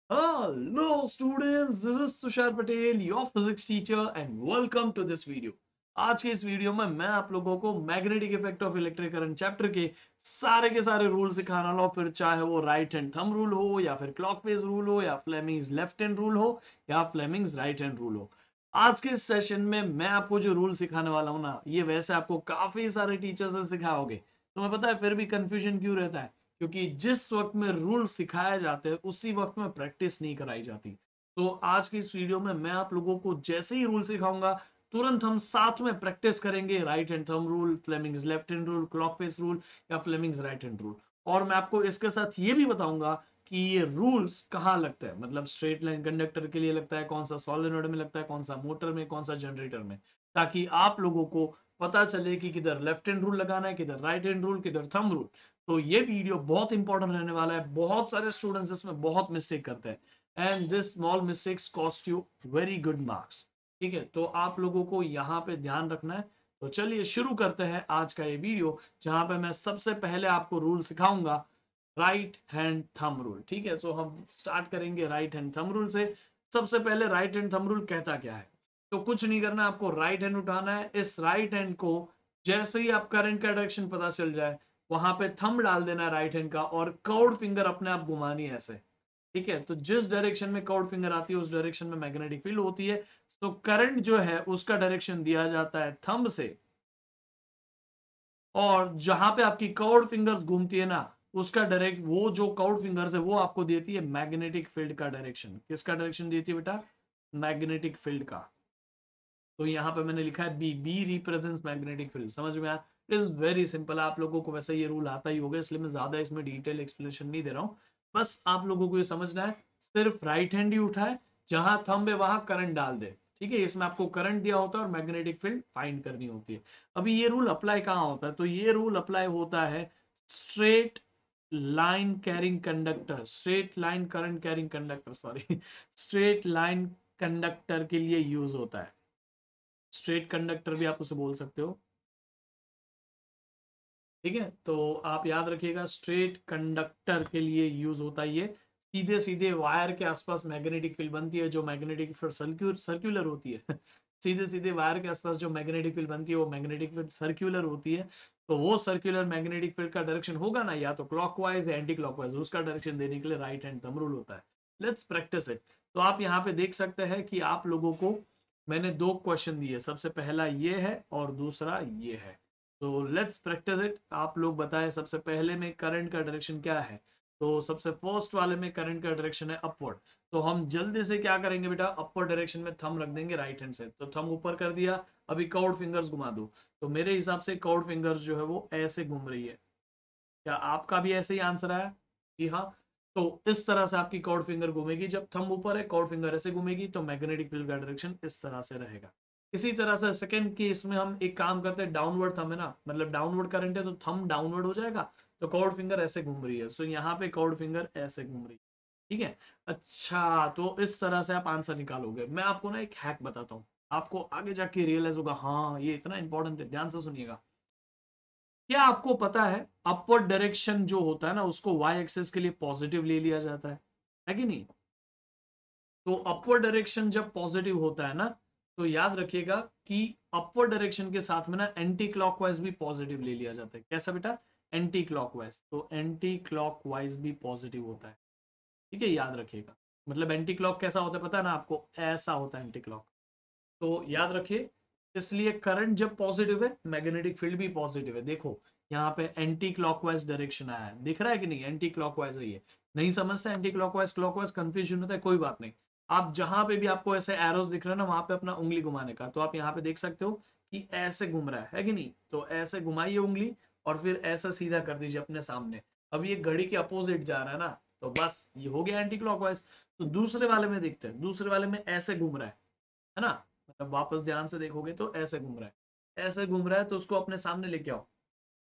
Hello students, this is Tushar Patel, your physics teacher and welcome to this video. आज के इस video में मैं आप लोगों को magnetic effect of electric current chapter के सारे रूल सिखाने वाला हूं, फिर चाहे वो राइट हैंड थंब रूल हो या फिर क्लॉकवाइज रूल हो या फ्लेमिंग्स लेफ्ट हैंड रूल हो या फ्लेमिंग्स राइट हैंड रूल हो। आज के इस सेशन में मैं आपको जो रूल सिखाने वाला हूं ना, ये वैसे आपको काफी सारे टीचर से सिखाओगे, तुम्हें पता है फिर भी कंफ्यूजन क्यों रहता है? क्योंकि जिस वक्त में रूल सिखाए जाते हैं उसी वक्त में प्रैक्टिस नहीं कराई जाती। तो आज की इस वीडियो में मैं आप लोगों को जैसे ही रूल सिखाऊंगा तुरंत हम साथ में प्रैक्टिस करेंगे right hand thumb rule, Fleming's left hand rule, clockwise rule या फ्लेमिंग्स राइट हैंड रूल। और मैं आपको इसके साथ ये भी बताऊंगा कि ये रूल्स कहाँ लगता है, मतलब स्ट्रेट लाइन कंडक्टर के लिए लगता है, कौन सा सोलेनोइड में लगता है, कौन सा मोटर में, कौन सा जनरेटर में, ताकि आप लोगों को पता चले कि किधर लेफ्ट हैंड रूल लगाना है, किधर राइट हैंड रूल, किधर थंब रूल। तो ये वीडियो बहुत इंपॉर्टेंट रहने वाला है। बहुत सारे स्टूडेंट्स इसमें बहुत मिस्टेक करते हैं and this small mistakes cost you very good marks. ठीक है, तो आप लोगों को यहाँ पे ध्यान रखना है। तो चलिए शुरू करते हैं आज का ये वीडियो, जहां पे मैं सबसे पहले आपको रूल सिखाऊंगा राइट हैंड थंब रूल। ठीक है, सो हम स्टार्ट करेंगे राइट हैंड थंब रूल से। सबसे पहले राइट हैंड थंब रूल कहता क्या है? तो कुछ नहीं करना, आपको राइट हैंड उठाना है। इस राइट हैंड को जैसे ही आप करंट का डायरेक्शन पता चल जाए वहां पे थंब डाल देना है राइट हैंड का, और कर्व्ड फिंगर अपने आप घुमानी है ऐसे। ठीक है, तो जिस डायरेक्शन में कर्व्ड फिंगर आती है उस डायरेक्शन में मैग्नेटिक फील्ड होती है। तो करंट जो है उसका डायरेक्शन दिया जाता है थंब से, और जहां पे आपकी कर्व्ड फिंगर्स घूमती है ना, उसका डायरेक्ट वो जो कर्व्ड फिंगर्स है वो आपको देती है मैग्नेटिक फील्ड का डायरेक्शन। किसका डायरेक्शन देती है बेटा? मैग्नेटिक फील्ड का। तो यहाँ पे मैंने लिखा है B, B represents magnetic field. समझ में आया? It is very simple. आप लोगों को वैसे ये रूल आता ही होगा, इसलिए मैं ज्यादा इसमें डिटेल एक्सप्लेनेशन नहीं दे रहा हूँ। बस आप लोगों को ये समझना है, सिर्फ राइट हैंड ही उठाए, जहां थंब है वहां करंट डाल दे। ठीक है, इसमें आपको करंट दिया होता है और मैग्नेटिक फील्ड फाइंड करनी होती है। अभी ये रूल अप्लाई कहाँ होता है? तो ये रूल अप्लाई होता है straight line carrying conductor, straight line current carrying conductor, sorry straight line conductor के लिए यूज होता है। स्ट्रेट कंडक्टर भी आप उसे बोल सकते हो। ठीक है, तो आप याद रखिएगा स्ट्रेट कंडक्टर के लिए यूज होता है ये। सीधे सीधे वायर के आसपास मैग्नेटिक फील्ड बनती है, जो मैग्नेटिक फील्ड सर्क्यूलर होती है सीधे सीधे वायर के आसपास जो मैग्नेटिक फील्ड बनती है वो मैग्नेटिक फील्ड सर्क्यूलर होती है। तो वो सर्क्यूलर मैग्नेटिक फील्ड का डायरेक्शन होगा ना, या तो क्लॉकवाइज या एंटी क्लॉकवाइज, उसका डायरेक्शन देने के लिए राइट हैंड थंब रूल होता है। Let's practice it. तो आप यहाँ पे देख सकते हैं कि आप लोगों को मैंने दो क्वेश्चन दिए, सबसे पहला ये है और दूसरा ये है। तो लेट्स प्रैक्टिस इट। आप लोग बताएं सबसे पहले में करंट का डायरेक्शन क्या है? तो सबसे फर्स्ट वाले में करंट का डायरेक्शन है अपवर्ड। तो हम जल्दी से क्या करेंगे बेटा, अपवर्ड डायरेक्शन में थंब रख देंगे राइट हैंड से। तो थंब ऊपर कर दिया, अभी कर्व्ड फिंगर्स घुमा दो। तो मेरे हिसाब से कर्व्ड फिंगर्स जो है वो ऐसे घूम रही है। क्या आपका भी ऐसे ही आंसर आया? जी हाँ। तो इस तरह से आपकी कर्व्ड फिंगर घूमेगी, जब थंब ऊपर है कर्व्ड फिंगर ऐसे घूमेगी, तो मैग्नेटिक फील्ड का डायरेक्शन इस तरह से रहेगा। इसी तरह से सेकंड केस में हम एक काम करते हैं, डाउनवर्ड थंब है ना, मतलब डाउनवर्ड करंट है तो थंब डाउनवर्ड हो जाएगा। तो कर्व्ड फिंगर ऐसे घूम रही है, सो यहाँ पे कर्व्ड फिंगर ऐसे घूम रही है। ठीक है, अच्छा, तो इस तरह से आप आंसर निकालोगे। मैं आपको ना एक हैक बताता हूँ, आपको आगे जाके रियलाइज होगा हाँ ये इतना इंपॉर्टेंट है। ध्यान से सुनिएगा। क्या आपको पता है अपवर्ड डायरेक्शन जो होता है ना उसको वाई एक्सिस के लिए पॉजिटिव ले लिया जाता है कि नहीं? तो अपवर्ड डायरेक्शन जब पॉजिटिव होता है ना, तो याद रखिएगा कि अपवर्ड डायरेक्शन के साथ में ना एंटी क्लॉकवाइज भी पॉजिटिव ले लिया जाता है। कैसा बेटा? Anti clockwise. तो एंटी क्लॉकवाइज भी पॉजिटिव होता है। ठीक है, याद रखिएगा। मतलब एंटी क्लॉक कैसा होता है पता है ना आपको? ऐसा होता है एंटी क्लॉक। तो याद रखिए, इसलिए करंट जब पॉजिटिव है मैग्नेटिक फील्ड भी पॉजिटिव है। देखो यहाँ पे एंटी क्लॉकवाइज डायरेक्शन आया है, दिख रहा है कि नहीं? एंटी क्लॉकवाइज है ये। नहीं समझते एंटी क्लॉकवाइज क्लॉकवाइज, कंफ्यूजन होता है, कोई बात नहीं। आप जहां पे भी आपको ऐसे एरोस दिख रहे हैं ना, वहां पे अपना उंगली घुमाने का। तो आप यहाँ पे देख सकते हो कि ऐसे घूम रहा है कि नहीं? तो ऐसे घुमाइए उंगली और फिर ऐसा सीधा कर दीजिए अपने सामने। अब ये घड़ी के अपोजिट जा रहा है ना, तो बस ये हो गया एंटी क्लॉकवाइज। तो दूसरे वाले में देखते हैं, दूसरे वाले में ऐसे घूम रहा है ना, मतलब वापस ध्यान से देखोगे तो ऐसे घूम रहा है। ऐसे घूम रहा है तो उसको अपने सामने लेके आओ,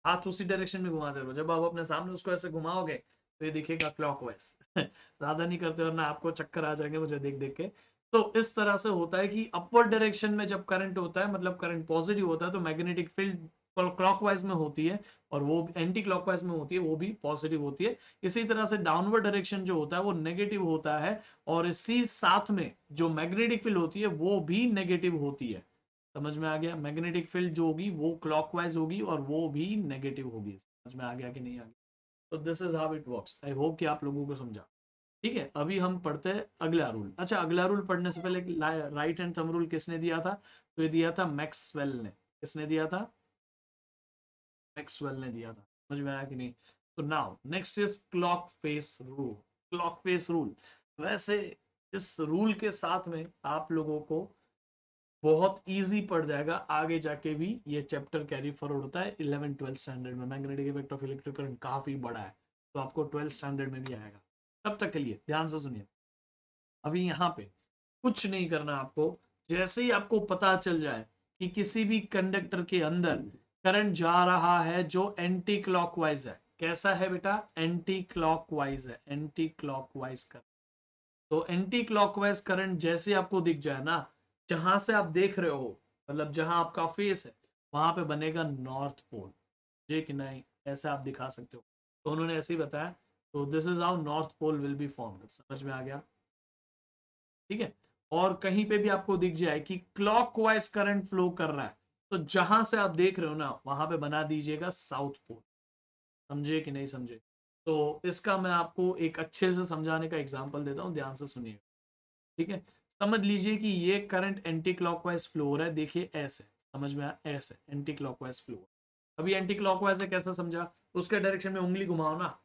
हाथ उसी डायरेक्शन में घुमाते रहो। जब आप अपने सामने उसको ऐसे घुमाओगे तो ये दिखेगा क्लॉकवाइज ज्यादा नहीं करते वरना आपको चक्कर आ जाएंगे मुझे देख देख के। तो इस तरह से होता है कि अपवर्ड डायरेक्शन में जब करंट होता है, मतलब करंट पॉजिटिव होता है, तो मैग्नेटिक फील्ड क्लॉकवाइज में होती है और वो एंटी क्लॉकवाइज में होती है, वो भी पॉजिटिव होती है। इसी तरह से डाउनवर्ड डायरेक्शन जो होता है वो नेगेटिव होता है, और इसी साथ में जो मैग्नेटिक फील्ड होती है वो भी नेगेटिव होती है। समझ में आ गया? मैग्नेटिक फील्ड जो होगी वो क्लॉकवाइज होगी और वो भी नेगेटिव होगी। समझ में आ गया कि नहीं आ गया? तो this is how it works. I hope कि आप लोगों को समझा। ठीक है, अभी हम पढ़ते हैं अगला रूल। अच्छा, अगला रूल पढ़ने से पहले राइट हैंड थंब रूल किसने दिया था? तो ये दिया था मैक्सवेल ने। किसने दिया था? मैक्सवेल ने दिया था। समझ में आया कि नहीं? तो now next is clock face rule. Clock face rule, वैसे इस रूल के साथ में आप लोगों को बहुत इजी पड़ जाएगा आगे जाके भी। ये चैप्टर कैरी फॉरवर्ड होता है 11 12 स्टैंडर्ड में। Magnetic effect of electric current काफी बड़ा है, तो आपको 12 स्टैंडर्ड में भी आएगा। तब तक के लिए ध्यान से सुनिए। अभी यहाँ पे कुछ नहीं करना आपको। जैसे ही आपको पता चल जाए कि किसी भी कंडक्टर के अंदर करंट जा रहा है जो एंटी क्लॉकवाइज है। कैसा है बेटा? एंटी क्लॉकवाइज है, एंटी क्लॉकवाइज करंट। तो एंटी क्लॉकवाइज करंट जैसे आपको दिख जाए ना, जहां से आप देख रहे हो, मतलब जहां आपका फेस है, वहां पे बनेगा नॉर्थ पोल। जी कि नहीं? ऐसा आप दिखा सकते हो। तो उन्होंने ऐसे ही बताया। तो this is how north pole will be formed. समझ में आ गया? ठीक है। और कहीं पे भी आपको दिख जाए कि क्लॉकवाइज करंट फ्लो कर रहा है, तो जहां से आप देख रहे हो ना, वहां पे बना दीजिएगा साउथ पोल। समझे कि नहीं समझे? तो इसका मैं आपको एक अच्छे से समझाने का एग्जांपल देता हूं, ध्यान से सुनिए। ठीक है, समझ लीजिए कि ये करंट एंटी क्लॉकवाइज फ्लो हो रहा है। देखिए ऐसे, समझ में आया? ऐसे एंटी क्लॉकवाइज फ्लो। अभी एंटी क्लॉकवाइज है, कैसे समझा? उसके डायरेक्शन में उंगली घुमाओ ना,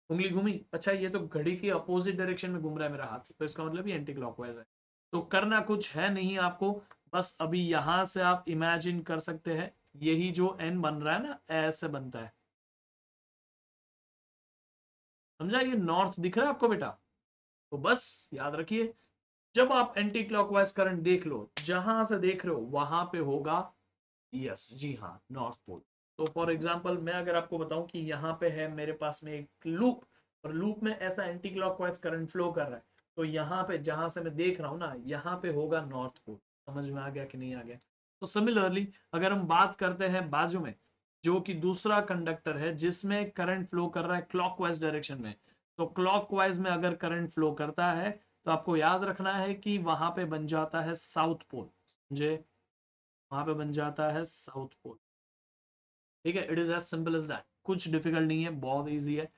उंगली घूमी, अच्छा ये तो घड़ी की अपोजिट डायरेक्शन में घूम रहा है मेरा हाथ, तो इसका मतलब ये एंटी क्लॉकवाइज है। तो करना कुछ है नहीं आपको, बस अभी यहां से आप इमेजिन कर सकते हैं, यही जो एन बन रहा है ना, ऐसे बनता है। समझा? ये नॉर्थ दिख रहा है आपको बेटा? तो बस याद रखिए, जब आप एंटी क्लॉकवाइज करंट देख लो, जहां से देख रहे हो वहां पे होगा, यस जी हाँ, नॉर्थ पोल। तो फॉर एग्जांपल मैं अगर आपको बताऊं कि यहाँ पे है मेरे पास में एक लूप, और लूप में ऐसा एंटी क्लॉकवाइज करंट फ्लो कर रहा है, तो यहाँ पे जहां से मैं देख रहा हूँ ना, यहाँ पे होगा नॉर्थ पोल। समझ में आ गया कि नहीं आ गया? तो सिमिलरली अगर हम बात करते हैं बाजू में, जो कि दूसरा कंडक्टर है जिसमें करंट फ्लो कर रहा है क्लॉकवाइज डायरेक्शन में, तो क्लॉकवाइज में अगर करंट फ्लो करता है, तो आपको याद रखना है कि वहां पे बन जाता है साउथ पोल। समझे? वहां पे बन जाता है साउथ पोल। ठीक है, it is as simple as that. कुछ डिफिकल्ट नहीं है, बहुत इजी है,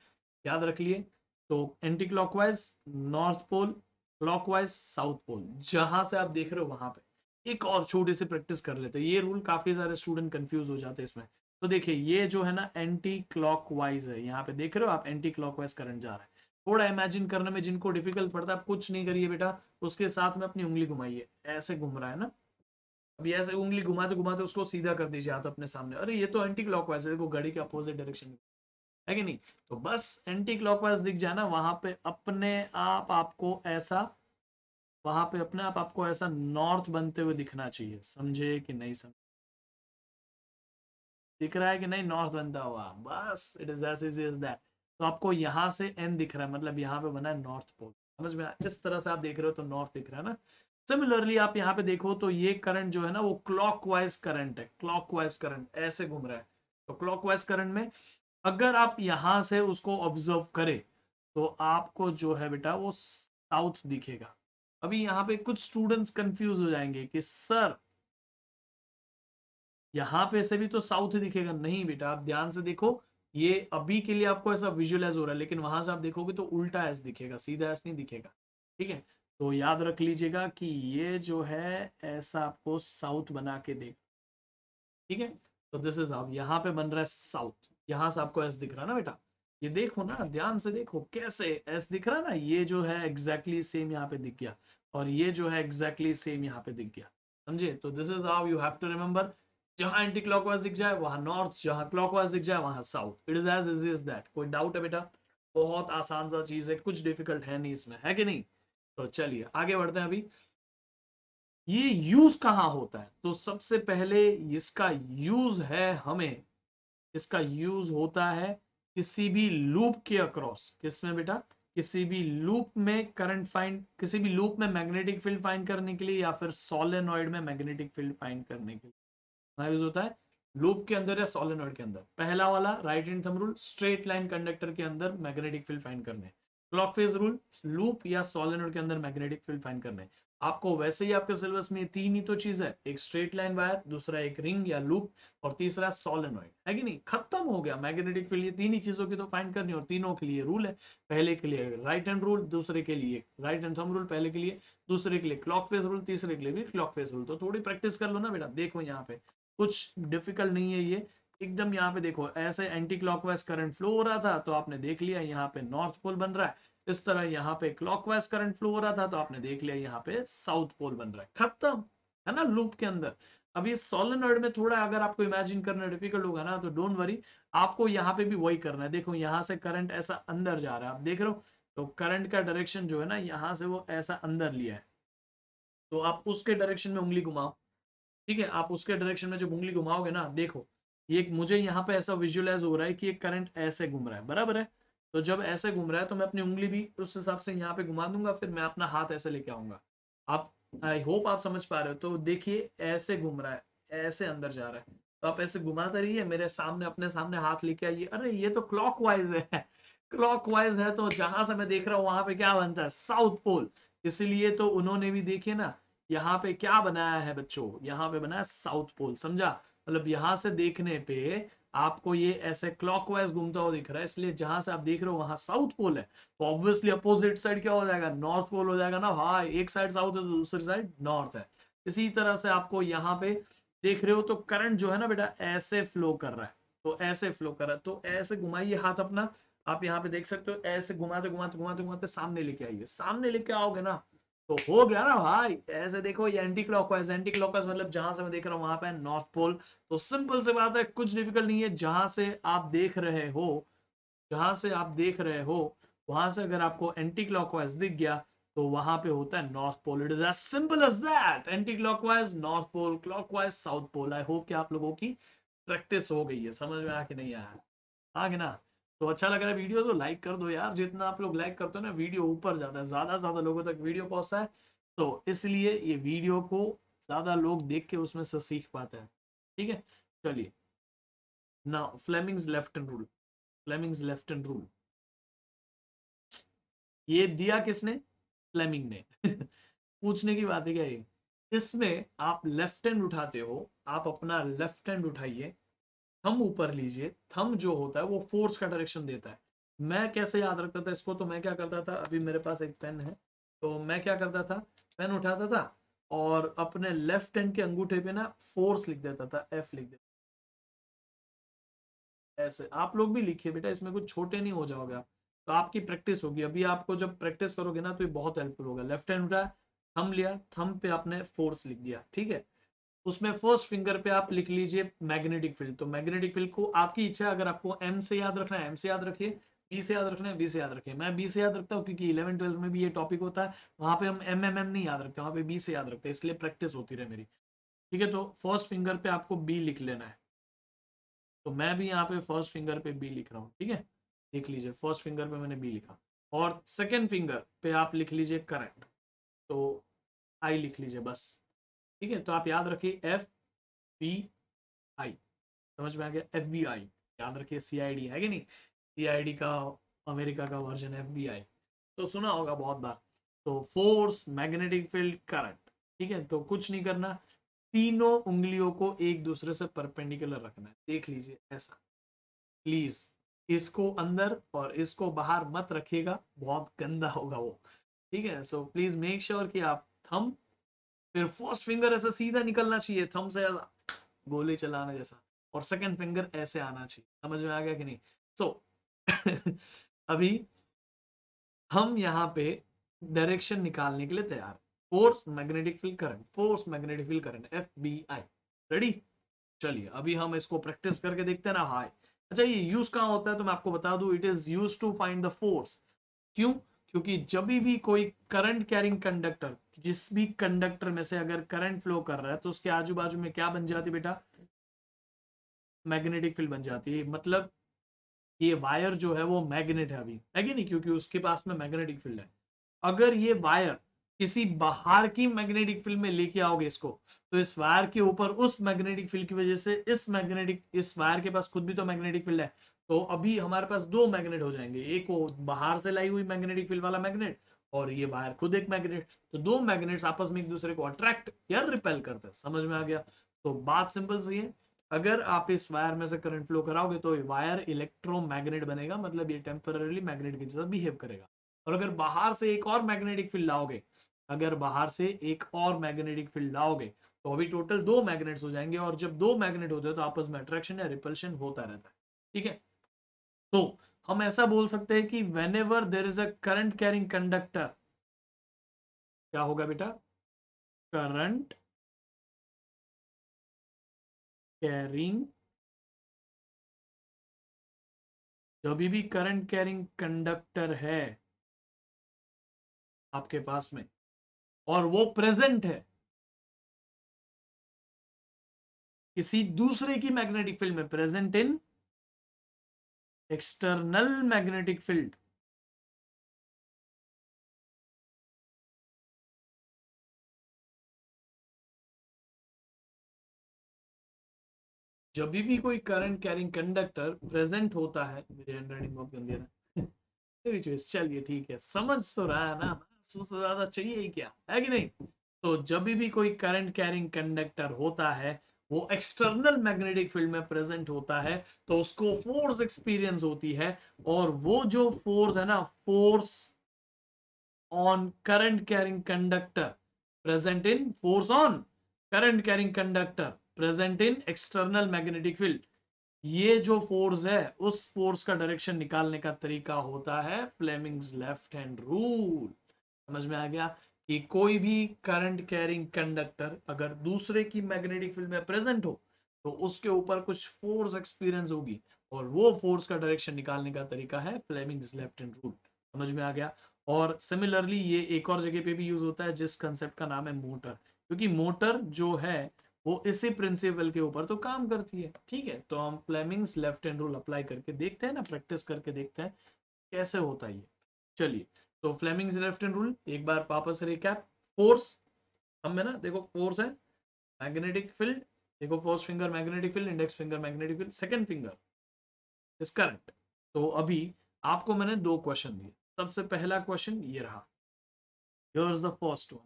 याद रख लिए। तो anti clockwise north pole, clockwise south pole, जहां से आप देख रहे हो वहां पे। एक और छोटी सी प्रैक्टिस कर लेते हैं, ये रूल काफी सारे स्टूडेंट कंफ्यूज हो जाते हैं इसमें। तो देखिए ये जो है ना एंटी क्लॉकवाइज है, यहाँ पे देख रहे हो आप एंटी क्लॉकवाइज करंट जा रहा है। थोड़ा इमेजिन करने में जिनको डिफिकल्ट पड़ता है, आप कुछ नहीं करिए बेटा, उसके साथ में अपनी उंगली घुमाइए, ऐसे घूम रहा है ना, अभी ऐसे उंगली घुमाते घुमाते उसको सीधा कर दीजिए हाथ अपने सामने। अरे ये तो एंटी क्लॉकवाइज है, देखो घड़ी के अपोजिट डायरेक्शन में है कि नहीं? तो बस एंटी क्लॉकवाइज दिख जाए ना, वहां पे अपने आप आपको ऐसा, वहां पे अपने आप आपको ऐसा नॉर्थ बनते हुए दिखना चाहिए। समझे कि नहीं समझे? दिख रहा है कि नहीं नॉर्थ बनता हुआ? बस it is as easy as that. तो आपको यहाँ से एन दिख रहा है, मतलब यहाँ पे बना है नॉर्थ पोल। समझ में आया? इस तरह से आप देख रहे हो तो नॉर्थ दिख रहा है ना। सिमिलरली आप यहाँ पे देखो तो ये करंट जो है ना वो क्लॉकवाइज करंट है, क्लॉकवाइज करंट ऐसे घूम रहा है। तो क्लॉकवाइज करंट में अगर आप यहां से उसको ऑब्जर्व करें, तो आपको जो है बेटा वो साउथ दिखेगा। अभी यहाँ पे कुछ स्टूडेंट्स कंफ्यूज हो जाएंगे कि सर यहां पे से भी तो साउथ दिखेगा। नहीं बेटा, आप ध्यान से देखो, ये अभी के लिए आपको ऐसा विजुअलाइज हो रहा है, लेकिन वहां से आप देखोगे तो उल्टा एस दिखेगा, सीधा एस नहीं दिखेगा। ठीक है, तो याद रख लीजिएगा कि ये जो है ऐसा आपको साउथ बना के देगा। ठीक है, तो दिस इज हाउ यहाँ पे बन रहा है साउथ। यहां से आपको एस दिख रहा है ना बेटा? ये देखो ना, ध्यान से देखो कैसे एस दिख रहा है ना, ये जो है एग्जैक्टली सेम यहाँ पे दिख गया, और ये जो है एग्जैक्टली सेम यहाँ पे दिख गया। समझे? तो this is how you have to remember, जहां एंटी क्लॉकवाइज दिख जाए वहां नॉर्थ, जहां क्लॉकवाइज दिख जाए वहां south. It is as easy as that. कोई डाउट है बेटा? बहुत आसान सा चीज है, कुछ डिफिकल्ट है नहीं इसमें, है कि नहीं? तो चलिए आगे बढ़ते हैं। अभी ये यूज कहाँ होता है? तो सबसे पहले इसका यूज है हमें, इसका यूज होता है किसी भी लूप के अक्रॉस। किसमें बेटा? किसी भी लूप में करंट फाइंड, किसी भी लूप में मैग्नेटिक फील्ड फाइंड करने के लिए, या फिर सोलेनॉइड में मैग्नेटिक फील्ड फाइंड करने के लिए यूज होता है। लूप के अंदर या सोलेनॉइड के अंदर। पहला वाला right hand thumb rule, straight line conductor के अंदर मैग्नेटिक फील्ड फाइंड करने। क्लॉक फेज रूल, लूप या सोलेनॉइड के अंदर मैग्नेटिक फील्ड फाइंड करने। आपको वैसे ही आपके सिलेबस में तीन ही तो चीज है, एक स्ट्रेट लाइन वायर, दूसरा एक रिंग या लूप, और तीसरा सोलेनॉइड, है कि नहीं? खत्म हो गया मैग्नेटिक फील्ड, ये तीन ही चीजों की तो फाइंड करनी, और तीनों के लिए रूल है। पहले के लिए राइट हैंड रूल, दूसरे के लिए राइट हैंड थंब रूल, पहले के लिए, दूसरे के लिए क्लॉक फेज रूल, तीसरे के लिए भी क्लॉक फेज रूल। तो थोड़ी प्रैक्टिस कर लो ना बेटा। देखो यहाँ पे कुछ डिफिकल्ट नहीं है ये एकदम। यहाँ पे देखो ऐसे एंटी क्लॉकवाइज करंट फ्लो हो रहा था तो आपने देख लिया यहाँ पे नॉर्थ पोल बन रहा है। इस तरह यहाँ पे क्लॉकवाइज करंट फ्लो हो रहा था तो आपने देख लिया यहाँ पे साउथ पोल बन रहा है। खत्म, है ना, लूप के अंदर। अब ये सोलेनॉइड में थोड़ा अगर आपको इमेजिन करना डिफिकल्ट होगा ना तो डोंट वरी, आपको यहाँ पे भी वही करना है। देखो यहाँ से करंट ऐसा अंदर जा रहा है, आप देख रहे हो, तो करंट का डायरेक्शन जो है ना यहाँ से वो ऐसा अंदर लिया है, तो आप उसके डायरेक्शन में उंगली घुमाओ। ठीक है, आप उसके डायरेक्शन में जब उंगली घुमाओगे ना, देखो ये मुझे यहाँ पे ऐसा विजुअलाइज हो रहा है कि एक करंट ऐसे घूम रहा है, बराबर है। तो जब ऐसे घूम रहा है तो मैं अपनी उंगली भी उस हिसाब से यहाँ पे घुमा दूंगा, फिर मैं अपना हाथ ऐसे लेके आऊंगा। आप, आई होप आप समझ पा रहे हो। तो देखिए ऐसे घूम रहा है, ऐसे अंदर जा रहा है, तो आप ऐसे घुमाते रहिए, मेरे सामने अपने सामने हाथ लेके आइए। अरे ये तो क्लॉकवाइज है क्लॉकवाइज है, तो जहां से मैं देख रहा हूँ वहां पे क्या बनता है, साउथ पोल। इसलिए तो उन्होंने भी देखिए ना यहाँ पे क्या बनाया है बच्चों, यहाँ पे बनाया साउथ पोल, समझा? मतलब यहाँ से देखने पे आपको ये ऐसे क्लॉकवाइज घूमता हुआ दिख रहा है, इसलिए जहां से आप देख रहे हो वहां साउथ पोल है, तो ऑब्वियसली अपोजिट साइड क्या हो जाएगा, नॉर्थ पोल हो जाएगा ना भाई। एक साइड साउथ है तो दूसरी साइड नॉर्थ है। इसी तरह से आपको यहाँ पे देख रहे हो तो करंट जो है ना बेटा ऐसे फ्लो कर रहा है, तो ऐसे फ्लो कर रहा है, तो ऐसे घुमाइए हाथ अपना। आप यहाँ पे देख सकते हो ऐसे घुमाते घुमाते घुमाते घुमाते सामने लेके आइए। सामने लेके आओगे ना तो हो गया ना भाई। ऐसे देखो ये एंटी क्लॉकवाइज, एंटी क्लॉकवाइज मतलब जहां से मैं देख रहा हूँ वहां पे नॉर्थ पोल। तो सिंपल से बात है, कुछ डिफिकल्ट नहीं है। जहां से आप देख रहे हो, जहां से आप देख रहे हो वहां से अगर आपको एंटी क्लॉकवाइज दिख गया तो वहां पे होता है north pole. It is as simple as that, anti clockwise north pole, clockwise south pole. I hope कि आप लोगों की प्रैक्टिस हो गई है, समझ में आ कि नहीं आया, आ गया ना? तो अच्छा लग रहा है वीडियो तो लाइक कर दो यार। जितना आप लोग लाइक करते हो ना वीडियो ऊपर जाता है, ज्यादा से ज्यादा लोगों तक वीडियो पहुंचता है, तो इसलिए ये वीडियो को ज्यादा लोग देख के उसमें से सीख पाते हैं। ठीक है, चलिए ना, Fleming's left hand rule. Fleming's left hand rule ये दिया किसने? फ्लेमिंग ने पूछने की बात है क्या ये? इसमें आप लेफ्ट हैंड उठाते हो, आप अपना लेफ्ट हैंड उठाइए, थंब ऊपर लीजिए। थंब जो होता है वो फोर्स का डायरेक्शन देता है। मैं कैसे याद रखता था इसको, तो मैं क्या करता था, अभी मेरे पास एक पेन है, तो मैं क्या करता था, पेन उठाता था और अपने लेफ्ट हैंड के अंगूठे पे ना फोर्स लिख देता था, एफ लिख देता। ऐसे आप लोग भी लिखिए बेटा, इसमें कुछ छोटे नहीं हो जाओगे आप। तो आपकी प्रैक्टिस होगी, अभी आपको जब प्रैक्टिस करोगे ना तो ये बहुत हेल्पफुल होगा। लेफ्ट हैंड उठाया, थंब लिया, थंब पे आपने फोर्स लिख दिया, ठीक है। उसमें फर्स्ट फिंगर पे आप लिख लीजिए मैग्नेटिक फील्ड। तो मैग्नेटिक फील्ड को आपकी इच्छा है, अगर आपको एम से याद रखना है एम से याद रखिए, बी से याद रखना है बी से याद रखिए। मैं बी से याद रखता हूँ क्योंकि 11 12 में भी ये टॉपिक होता है, वहां पे हम एम नहीं याद रखते, वहां पे बी से याद रखते हैं, इसलिए प्रैक्टिस होती रहे मेरी। ठीक है, तो फर्स्ट फिंगर पे आपको बी लिख लेना है। तो मैं भी यहाँ पे फर्स्ट फिंगर पे बी लिख रहा हूँ, ठीक है। लिख लीजिए, फर्स्ट फिंगर पे मैंने बी लिखा। और सेकेंड फिंगर पे आप लिख लीजिए करंट, तो आई लिख लीजिए बस। ठीक है, तो आप याद रखिए FBI, समझ में आ गया? FBI याद रखिए, CID है कि नहीं, CID का अमेरिका का वर्जन FBI, तो सुना होगा बहुत बार। तो फोर्स, मैग्नेटिक फील्ड, करंट, ठीक है। तो कुछ नहीं करना, तीनों उंगलियों को एक दूसरे से परपेंडिकुलर रखना है, देख लीजिए ऐसा। प्लीज इसको अंदर और इसको बाहर मत रखिएगा, बहुत गंदा होगा वो। ठीक है, सो प्लीज मेक श्योर कि आप थंब, फिर फर्स्ट फिंगर ऐसे सीधा निकलना चाहिए थंब से, गोली चलाने जैसा, और सेकंड फिंगर ऐसे आना चाहिए। समझ में आ गया कि नहीं? सो अभी हम यहाँ पे डायरेक्शन निकालने के लिए तैयार। Force, magnetic field, current, force, magnetic field, current, FBI। Ready? चलिए अभी हम इसको प्रैक्टिस करके देखते हैं ना भाई। अच्छा ये यूज कहाँ होता है तो मैं आपको बता दूं, it is use to find the force. क्यों? क्योंकि जब भी कोई करंट कैरिंग कंडक्टर, जिस भी कंडक्टर में से अगर करंट फ्लो कर रहा है तो उसके आजू बाजू में क्या बन जाती है बेटा, मैग्नेटिक फील्ड बन जाती है। मतलब ये वायर जो है वो मैग्नेट है अभी, है कि नहीं, क्योंकि उसके पास में मैग्नेटिक फील्ड है। अगर ये वायर किसी बाहर की मैग्नेटिक फील्ड में लेके आओगे इसको, तो इस वायर के ऊपर उस मैग्नेटिक फील्ड की वजह से इस वायर के पास खुद भी तो मैग्नेटिक फील्ड है, तो अभी हमारे पास दो मैग्नेट हो जाएंगे, एक वो बाहर से लाई हुई मैग्नेटिक फील्ड वाला मैग्नेट, और ये वायर खुद एक मैग्नेट, तो दो मैग्नेट्स आपस में एक दूसरे को अट्रैक्ट या रिपेल करते हैं। समझ में आ गया? तो बात सिंपल सी है, अगर आप इस वायर में से करंट फ्लो कराओगे तो वायर इलेक्ट्रोमैग्नेट बनेगा, मतलब ये टेम्पररी मैग्नेट के जैसा बिहेव करेगा। और अगर बाहर से एक और मैग्नेटिक फील्ड लाओगे, अगर बाहर से एक और मैग्नेटिक फील्ड लाओगे, तो अभी टोटल दो मैग्नेट्स हो जाएंगे, और जब दो मैग्नेट होते हैं तो आपस में अट्रैक्शन या रिपल्शन होता रहता है। ठीक है, तो हम ऐसा बोल सकते हैं कि when ever there is a current carrying conductor, क्या होगा बेटा? करंट कैरिंग, जो भी करंट कैरिंग कंडक्टर है आपके पास में, और वो प्रेजेंट है किसी दूसरे की मैग्नेटिक फील्ड में, present in external magnetic field, जब भी कोई करंट कैरिंग कंडक्टर प्रेजेंट होता है, मेरी हैंडराइटिंग बहुत गंदी है ना चलिए ठीक है, समझ तो रहा है ना, उससे ज्यादा चाहिए ही क्या, है कि नहीं? तो जब भी कोई करंट कैरिंग कंडक्टर होता है, वो एक्सटर्नल मैग्नेटिक फील्ड में प्रेजेंट होता है, तो उसको फोर्स एक्सपीरियंस होती है, और वो जो फोर्स है ना, force on current carrying conductor present in, force on current carrying conductor present in external magnetic field, ये जो फोर्स है उस फोर्स का डायरेक्शन निकालने का तरीका होता है फ्लेमिंग्स लेफ्ट हैंड रूल। समझ में आ गया कि कोई भी करंट कैरिंग कंडक्टर अगर दूसरे की मैग्नेटिक फील्ड में प्रेजेंट हो, तो उसके ऊपर कुछ फोर्स एक्सपीरियंस होगी, और वो फोर्स का डायरेक्शन निकालने का तरीका है फ्लेमिंग्स लेफ्ट हैंड रूल। समझ में आ गया? और सिमिलरली ये एक और जगह पे भी यूज होता है, जिस कंसेप्ट का नाम है मोटर, क्योंकि मोटर जो है वो इसी प्रिंसिपल के ऊपर तो काम करती है। ठीक है, तो हम Fleming's left hand rule apply करके देखते हैं ना, प्रैक्टिस करके देखते हैं कैसे होता है ये। चलिए, तो फ्लेमिंग्स लेफ्ट हैंड रूल एक बार वापस रिकैप। फोर्स, हम में ना देखो फोर्स है मैग्नेटिक फील्ड, देखो first finger magnetic field, index finger magnetic field, second finger is current. तो अभी आपको मैंने दो क्वेश्चन दिए, सबसे पहला क्वेश्चन ये रहा, here is the first one.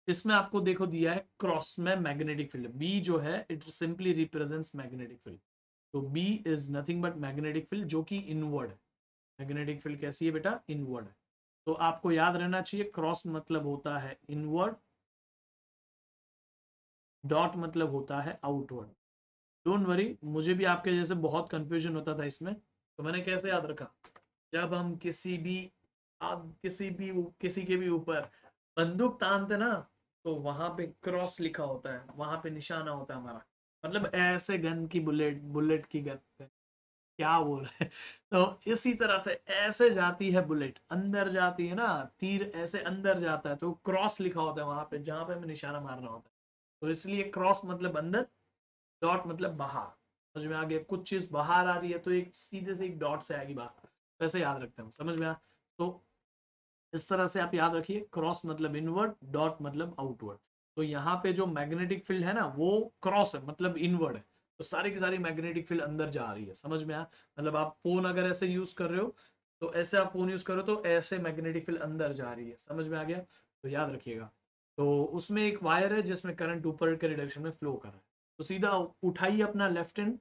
इसमें आपको देखो दिया है क्रॉस में मैग्नेटिक फील्ड, बी जो है it simply represents magnetic field, तो B is nothing but magnetic field जो कि इनवर्ड है। मैग्नेटिक फील्ड कैसी है बेटा? इनवर्ड है। तो आपको याद रहना चाहिए क्रॉस मतलब होता है इनवर्ड, डॉट मतलब होता है आउटवर्ड। डोंट वरी, मुझे भी आपके जैसे बहुत कंफ्यूजन होता था इसमें, तो मैंने कैसे याद रखा, जब हम किसी भी, आप किसी के भी ऊपर बंदूक तानते ना, तो वहां पे क्रॉस लिखा होता है, वहां पे निशाना होता है हमारा, मतलब ऐसे गन की बुलेट, बुलेट की गन, क्या बोल रहे हैं तो इसी तरह से ऐसे जाती है बुलेट, अंदर जाती है ना, तीर ऐसे अंदर जाता है, तो क्रॉस लिखा होता है वहां पे जहां पे हमें निशाना मारना होता है, तो इसलिए क्रॉस मतलब अंदर, डॉट मतलब बाहर। समझ में आ गया? कुछ चीज बाहर आ रही है तो एक सीधे से एक डॉट से आएगी बाहर, वैसे याद रखते हैं, समझ में आ? तो इस तरह से आप याद रखिए, क्रॉस मतलब इनवर्ड, डॉट मतलब आउटवर्ड। तो यहाँ पे जो मैग्नेटिक फील्ड है ना वो क्रॉस है, मतलब इनवर्ड है, तो सारी की सारी मैग्नेटिक फील्ड अंदर जा रही है। समझ में आ? मतलब आप फोन अगर ऐसे यूज कर रहे हो, तो ऐसे आप फोन यूज करो तो ऐसे मैग्नेटिक फील्ड अंदर जा रही है। समझ में आ गया? तो याद रखिएगा। तो उसमें एक वायर है जिसमें करंट ऊपर के डायरेक्शन में फ्लो कर रहा है, तो सीधा उठाइए अपना लेफ्ट हैंड,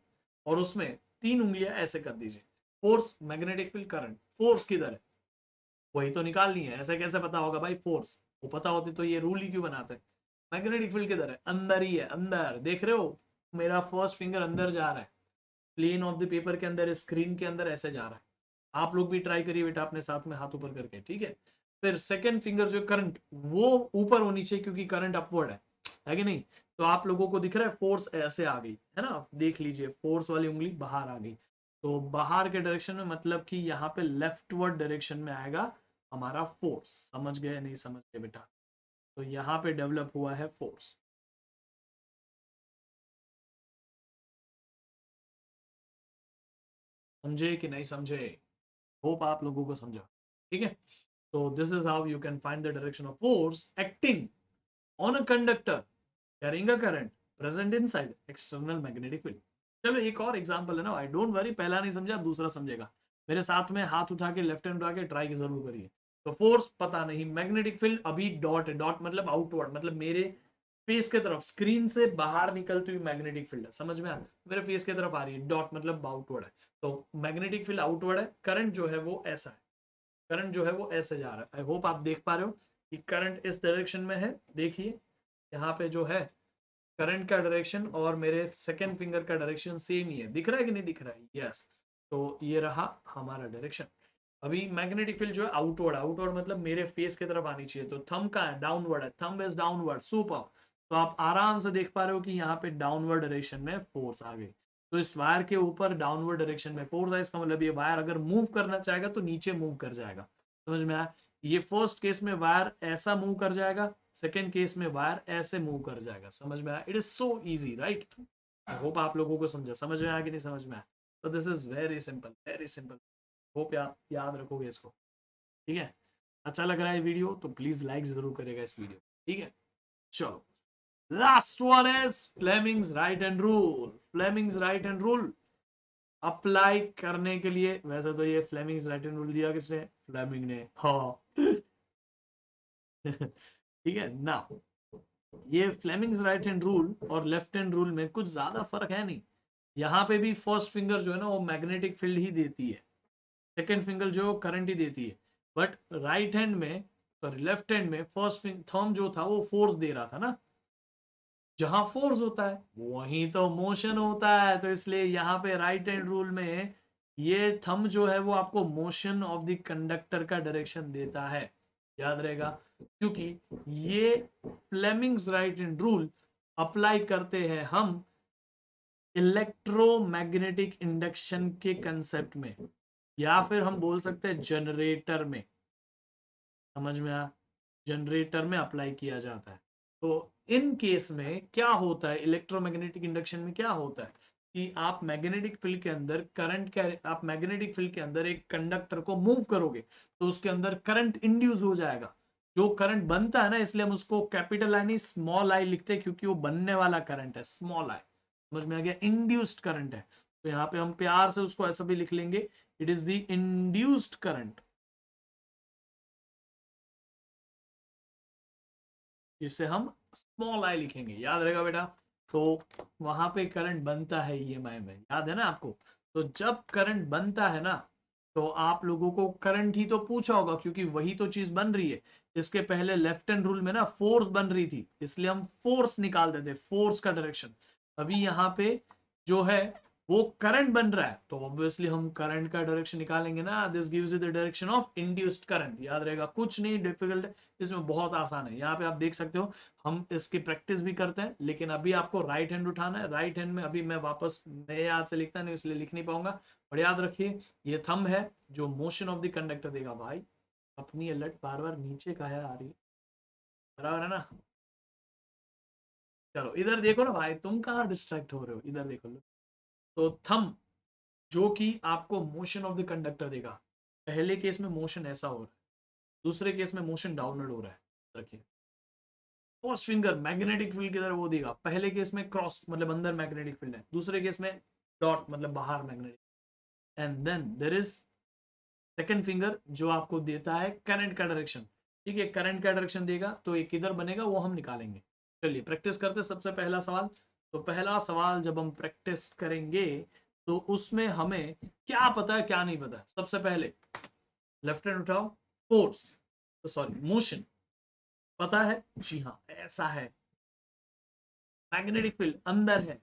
और उसमें तीन उंगलियां ऐसे कर दीजिए, force, magnetic field, current, force किधर है वही तो निकालनी है, ऐसे कैसे पता होगा भाई फोर्स, वो पता होती तो ये रूल ही क्यों बनाते हैं। मैग्नेटिक फील्ड किधर है? अंदर ही है, अंदर देख रहे हो, मेरा फर्स्ट फिंगर अंदर जा रहा है, प्लेन ऑफ द पेपर के अंदर, स्क्रीन के अंदर ऐसे जा रहा है। आप लोग भी ट्राई करिए बेटा अपने साथ में हाथ ऊपर करके, ठीक है? फिर सेकंड फिंगर जो करंट, वो ऊपर होनी चाहिए क्योंकि करंट अपवर्ड है कि नहीं? तो आप लोगों को दिख रहा है फोर्स ऐसे आ गई है ना, देख लीजिए फोर्स वाली उंगली बाहर आ गई, तो बाहर के डायरेक्शन में मतलब कि यहाँ पे लेफ्टवर्ड डायरेक्शन में आएगा हमारा फोर्स। समझ गए नहीं समझ गए बेटा? तो यहाँ पे डेवलप हुआ है फोर्स। समझे कि नहीं समझे? होप आप लोगों को समझा। ठीक है, So this is how you can find the direction of force acting on a conductor carrying a current present inside external magnetic field. चलो एक और एग्जांपल है ना, आई डोंट वरी, पहला नहीं समझा दूसरा समझेगा, मेरे साथ में हाथ उठा के लेफ्ट हैंड उठा के ट्राई जरूर करिए। तो फोर्स पता नहीं, मैग्नेटिक फील्ड अभी डॉट है, डॉट मतलब आउटवर्ड, मतलब मेरे फेस के तरफ, स्क्रीन से बाहर निकलती हुई मैग्नेटिक फील्ड है, समझ में आ, मेरे फेस के तरफ आ रही है, डॉट मतलब आउटवर्ड है, तो मैग्नेटिक फील्ड आउटवर्ड है, करंट जो है वो ऐसा है, करंट जो है वो ऐसे जा रहा है। आई होप आप देख पा रहे हो कि करंट इस डायरेक्शन में है, देखिए यहाँ पे जो है करंट का डायरेक्शन और मेरे सेकेंड फिंगर का डायरेक्शन सेम ही है, दिख रहा है कि नहीं दिख रहा है, यस। तो ये रहा हमारा डायरेक्शन। अभी मैग्नेटिक फील्ड जो है आउटवर्ड, आउटवर्ड मतलब मेरे फेस की तरफ आनी चाहिए, तो थंब का है डाउनवर्ड है, थंब इज डाउनवर्ड, सुपर। तो आप आराम से देख पा रहे हो कि यहाँ पे डाउनवर्ड डायरेक्शन में फोर्स आ गई, तो इस वायर के ऊपर डाउनवर्ड डायरेक्शन में फोर्स है, इसका मतलब ये वायर अगर मूव करना चाहेगा तो नीचे मूव कर जाएगा, समझ में आया। ये फर्स्ट केस में वायर ऐसा मूव कर जाएगा, सेकेंड केस में वायर ऐसे मूव कर जाएगा, समझ में आया। It is so easy right. I hope आप लोगों को समझा, समझ में आया कि नहीं समझ में आया। तो this is very simple, very simple. Hope याद रखोगे इसको, ठीक है। अच्छा लग रहा है वीडियो तो प्लीज लाइक जरूर करेगा इस वीडियो, ठीक है। चलो last one is Fleming's right hand rule. Fleming's right hand rule apply करने के लिए, वैसे तो ये फ्लेमिंग्स राइट हैंड रूल दिया किसने, फ्लेमिंग ने, हाँ ठीक है ना। ये फ्लेमिंग्स राइट हैंड रूल और लेफ्ट हैंड रूल में कुछ ज्यादा फर्क है नहीं। यहाँ पे भी फर्स्ट फिंगर जो है ना वो मैग्नेटिक फील्ड ही देती है, सेकेंड फिंगर जो करंट ही देती है, बट राइट हैंड में, सॉरी लेफ्ट हैंड में फर्स्ट थंब जो था वो फोर्स दे रहा था ना, जहां फोर्स होता है वहीं तो मोशन होता है, तो इसलिए यहाँ पे राइट हैंड रूल में ये थंब जो है वो आपको मोशन ऑफ द कंडक्टर का डायरेक्शन देता है, याद रहेगा, क्योंकि ये Fleming's right hand rule apply करते हैं हम इलेक्ट्रोमैग्नेटिक इंडक्शन के कंसेप्ट में, या फिर हम बोल सकते हैं जनरेटर में, समझ में आ, जनरेटर में अप्लाई किया जाता है। तो इन केस में क्या होता है, इलेक्ट्रोमैग्नेटिक इंडक्शन में क्या होता है कि आप मैग्नेटिक फील्ड के अंदर करंट का, आप मैग्नेटिक फील्ड के अंदर एक कंडक्टर को मूव करोगे तो उसके अंदर करंट इंड्यूस हो जाएगा, जो करंट बनता है ना, इसलिए हम उसको कैपिटल आई नहीं स्मॉल आई लिखते हैं, क्योंकि वो बनने वाला करंट है, स्मॉल आई, समझ में आ गया, इंड्यूस्ड करंट है। तो यहाँ पे हम प्यार से उसको ऐसा भी लिख लेंगे, it is the induced current, जिसे हम स्मॉल आई लिखेंगे, याद रहेगा बेटा। तो वहां पे करंट बनता है ईएमआई में, याद है ना आपको। तो जब करंट बनता है ना, तो आप लोगों को करंट ही तो पूछा होगा, क्योंकि वही तो चीज बन रही है। इसके पहले लेफ्ट हैंड रूल में ना फोर्स बन रही थी, इसलिए हम फोर्स निकाल देते, फोर्स का डायरेक्शन। अभी यहाँ पे जो है वो करंट बन रहा है, तो ऑब्वियसली हम करंट का डायरेक्शन निकालेंगे ना, this gives you the direction of induced current, याद रहेगा, कुछ नहीं डिफिकल्ट, इसमें बहुत आसान है। यहाँ पे आप देख सकते हो हम इसकी प्रैक्टिस भी करते हैं, लेकिन अभी आपको राइट हैंड उठाना है, राइट हैंड में अभी मैं वापस नए याद से लिखता नहीं, इसलिए लिख नहीं पाऊंगा, और याद रखिए ये थंब है जो मोशन ऑफ द कंडक्टर देगा। भाई अपनी अलर्ट बार बार नीचे का है आ रही है, बराबर है ना। चलो इधर देखो ना भाई, तुम कहाँ डिस्ट्रैक्ट हो रहे हो, इधर देखो लो। तो थंब जो कि आपको मोशन ऑफ द कंडक्टर देगा, पहले केस में मोशन ऐसा हो रहा है, दूसरे केस में मोशन डाउनवर्ड हो रहा है, रखिए। फर्स्ट फिंगर मैग्नेटिक फील्ड की तरह वो देगा, पहले केस में क्रॉस मतलब अंदर मैग्नेटिक फील्ड है, दूसरे केस में डॉट मतलब बाहर magnetic, and then there is second finger जो आपको देता है करंट का डायरेक्शन, ठीक है, करंट का डायरेक्शन देगा, तो एक किधर बनेगा वो हम निकालेंगे। चलिए प्रैक्टिस करते सबसे पहला सवाल। तो पहला सवाल जब हम प्रैक्टिस करेंगे तो उसमें हमें क्या पता है क्या नहीं पता है। सबसे पहले लेफ्ट हैंड उठाओ, फोर्स, तो सॉरी मोशन पता है, जी हाँ ऐसा है, मैग्नेटिक फील्ड अंदर है,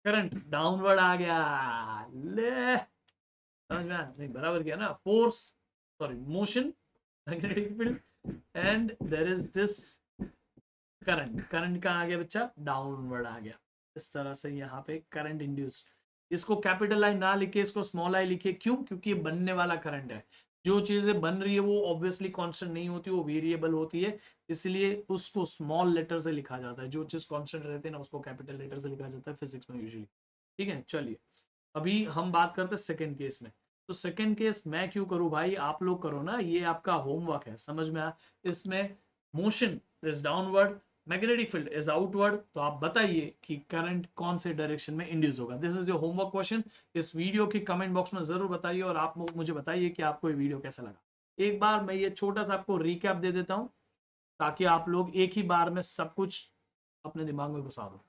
करंट डाउनवर्ड आ गया, ले समझ में आया? नहीं बराबर किया ना, force sorry motion magnetic field and there is this current, current कहाँ आ गया बच्चा, डाउनवर्ड आ गया। इस तरह से यहाँ पे करंट इंड्यूस, इसको कैपिटल आई ना लिखे, इसको स्मॉल आई लिखे, क्यों, क्योंकि ये बनने वाला करंट है। जो चीजें बन रही है वो ऑब्वियसली कांस्टेंट नहीं होती, वो वेरिएबल होती है, इसलिए उसको स्मॉल लेटर से लिखा जाता है। जो चीज कांस्टेंट रहती है ना उसको कैपिटल लेटर से लिखा जाता है फिजिक्स में यूजुअली, ठीक है। चलिए अभी हम बात करते हैं सेकेंड केस में। तो सेकंड केस मैं क्यों करूं भाई, आप लोग करो ना, ये आपका होमवर्क है, समझ में आया। इसमें motion is downward, magnetic field is outward, तो आप बताइए कि करंट कौन से डायरेक्शन में इंड्यूस होगा। This is your homework question. इस वीडियो के कमेंट बॉक्स में जरूर बताइए और आप मुझे बताइए कि आपको ये वीडियो कैसा लगा। एक बार मैं ये छोटा सा आपको रिकैप दे देता हूं ताकि आप लोग एक ही बार में सब कुछ अपने दिमाग में घुसा दो।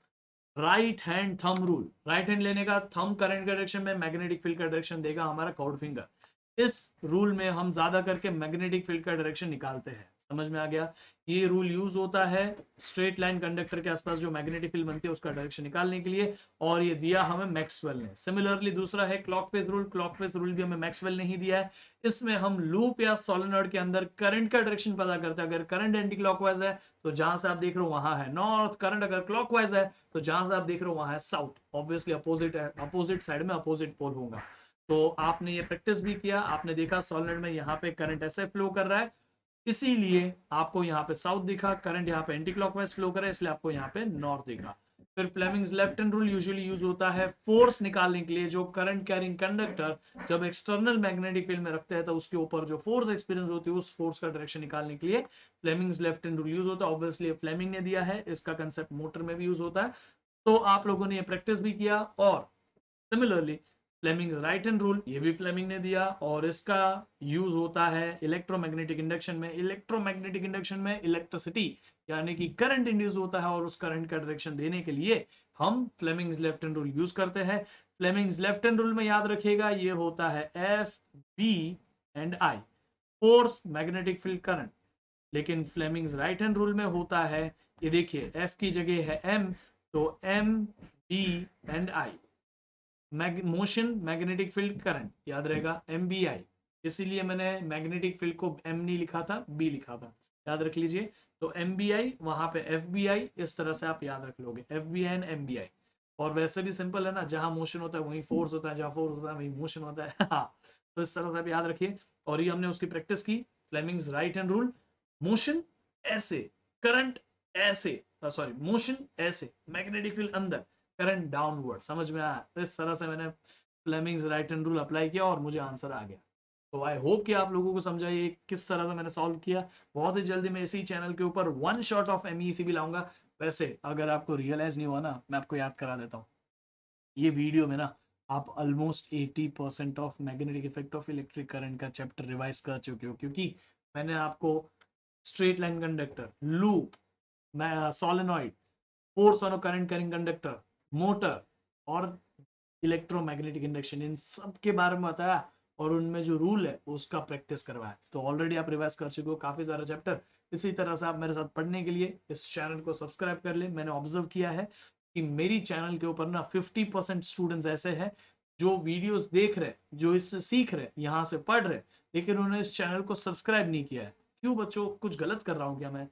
Right hand thumb rule, right hand लेने का, थंब करंट का डायरेक्शन में, मैग्नेटिक फील्ड का डायरेक्शन देगा हमारा कॉर्ड फिंगर। इस रूल में हम ज्यादा करके मैग्नेटिक फील्ड का डायरेक्शन निकालते हैं, समझ में आ गया। ये रूल यूज होता है स्ट्रेट लाइन कंडक्टर के आसपास जो मैग्नेटिक फील्ड बनती है उसका डायरेक्शन निकालने के लिए, और ये दिया हमें मैक्सवेल ने। सिमिलरली दूसरा है क्लॉकवाइज रूल, क्लॉकवाइज रूल भी हमें मैक्सवेल ने ही दिया है। इसमें हम लूप या सोलेनॉइड के अंदर करंट का डायरेक्शन पता करते हैं। अगर करंट एंटी क्लॉकवाइज है तो जहां से आप देख रहे हो वहां है नॉर्थ, करंट अगर क्लॉकवाइज है तो जहां से आप देख रहे हो वहां है साउथ। ऑब्वियसली अपोजिट है, अपोजिट साइड में अपोजिट पोल होगा। तो आपने ये प्रैक्टिस भी किया, आपने देखा सोलेनॉइड में यहाँ पे करंट ऐसे फ्लो कर रहा है, इसीलिए आपको यहाँ पे साउथ दिखा, करंट यहाँ पे एंटी क्लॉकवाइज फ्लो करे इसलिए आपको यहाँ पे नॉर्थ दिखा। फिर Fleming's left hand rule usually use होता है फोर्स निकालने के लिए। जो करंट कैरिंग कंडक्टर जब एक्सटर्नल मैग्नेटिक फील्ड में रखते हैं तो उसके ऊपर जो फोर्स एक्सपीरियंस होती है उस फोर्स का डायरेक्शन निकालने के लिए Fleming's left hand rule use होता है। ऑब्वियसली फ्लेमिंग ने दिया है, इसका कंसेप्ट मोटर में भी यूज होता है, तो आप लोगों ने ये प्रैक्टिस भी किया। और similarly Fleming's right hand rule, ये भी फ्लेमिंग ने दिया, और इसका यूज होता है इलेक्ट्रोमैग्नेटिक इंडक्शन में। इलेक्ट्रोमैग्नेटिक इंडक्शन में इलेक्ट्रिसिटी यानी कि करंट इंड्यूस होता है, और उस करंट का डायरेक्शन देने के लिए हम Fleming's left hand rule use करते हैं। फ्लेमिंग्स लेफ्ट हैंड रूल में याद रखिएगा ये होता है F B and I, force magnetic field current. लेकिन फ्लेमिंग्स राइट हैंड रूल में होता है, ये देखिए एफ की जगह है एम, तो M B and I, motion magnetic field current याद रहेगा एम बी आई। इसीलिए मैंने मैग्नेटिक फील्ड को एम नहीं लिखा था, बी लिखा था, याद रख लीजिए। तो एम बी आई वहां पे एफ बी आई, इस तरह से आप याद रख लोगे F B I and M B I. और वैसे भी सिंपल है ना, जहां मोशन होता है वहीं फोर्स होता है, जहां फोर्स होता है वहीं मोशन होता है हाँ, तो इस तरह से आप याद रखिए। और ये हमने उसकी प्रैक्टिस की, Fleming's right hand rule, motion ऐसे, करंट ऐसे, सॉरी मोशन ऐसे, मैग्नेटिक फील्ड अंदर, करंट डाउनवर्ड, समझ में आया। तो इस तरह से मैंने Fleming's right hand rule apply किया और मुझे आंसर आ गया। तो आई होप कि आप लोगों को समझा ये किस तरह से मैंने सॉल्व किया। बहुत ही जल्दी मैं इसी चैनल के ऊपर वन शॉट ऑफ एमईसी भी लाऊंगा। वैसे अगर आपको रियलाइज नहीं हुआ ना, मैं आपको याद करा देता हूँ, ये वीडियो में ना आप almost 80% of magnetic effect of electric current का चैप्टर रिवाइज कर चुके हो, क्योंकि मैंने आपको straight line conductor, loop, solenoid, force on current carrying conductor, motor और इलेक्ट्रोमैग्नेटिक इंडक्शन, इन सब के बारे में बताया और उनमें जो रूल है उसका प्रैक्टिस करवाया। तो ऑलरेडी आप रिवाइज कर चुके हो काफी सारा चैप्टर। इसी तरह से आप मेरे साथ पढ़ने के लिए इस चैनल को सब्सक्राइब कर ले। मैंने ऑब्जर्व किया है कि मेरी चैनल के ऊपर ना 50% स्टूडेंट्स ऐसे हैं जो वीडियोस देख रहे, जो इससे सीख रहे, यहाँ से पढ़ रहे, लेकिन उन्होंने इस चैनल को सब्सक्राइब नहीं किया है। क्यों बच्चों, कुछ गलत कर रहा हूँ क्या मैं?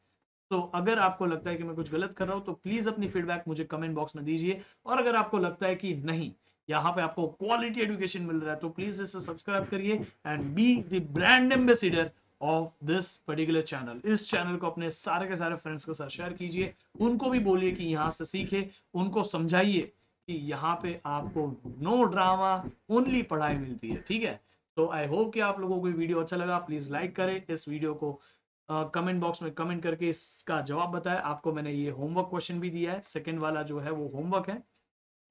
तो अगर आपको लगता है कि मैं कुछ गलत कर रहा हूं तो प्लीज अपनी फीडबैक मुझे कमेंट बॉक्स में दीजिए। और अगर आपको लगता है कि नहीं, यहाँ पे आपको क्वालिटी एजुकेशन मिल रहा है, तो प्लीज इसे सब्सक्राइब करिए and be the brand ambassador of this particular channel. इस चैनल को अपने सारे के सारे फ्रेंड्स के साथ शेयर कीजिए, उनको भी बोलिए कि यहाँ से सीखे, उनको समझाइए कि यहाँ पे आपको नो ड्रामा, ओनली पढ़ाई मिलती है, ठीक है। तो आई होप कि आप लोगों को वीडियो अच्छा लगा। प्लीज लाइक करें इस वीडियो को, कमेंट बॉक्स में कमेंट करके इसका जवाब बताया। आपको मैंने ये होमवर्क क्वेश्चन भी दिया है, सेकंड वाला जो है वो होमवर्क है,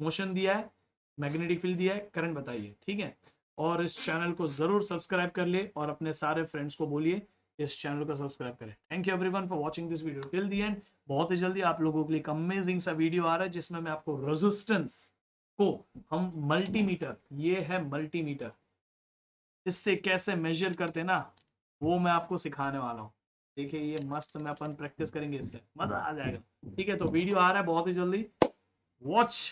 मोशन दिया है, मैग्नेटिक फील्ड दिया है, करंट बताइए, ठीक है। और इस चैनल को जरूर सब्सक्राइब कर ले और अपने सारे फ्रेंड्स को बोलिए इस चैनल को सब्सक्राइब करें। Thank you everyone for watching this video till the end. बहुत ही जल्दी आप लोगों के लिए एक अमेजिंग सा वीडियो आ रहा है जिसमें मैं आपको रेजिस्टेंस को, हम मल्टीमीटर, ये है मल्टीमीटर, इससे कैसे मेजर करते ना वो मैं आपको सिखाने वाला हूँ। देखिए ये मस्त में अपन प्रैक्टिस करेंगे, इससे मजा आ जाएगा, ठीक है। तो वीडियो आ रहा है बहुत ही जल्दी, वॉच,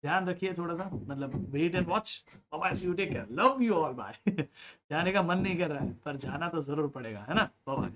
ध्यान रखिए थोड़ा सा, मतलब wait and watch. Bye, see you, take care, love you all, bye जाने का मन नहीं कर रहा है पर जाना तो जरूर पड़ेगा, है ना। बाय।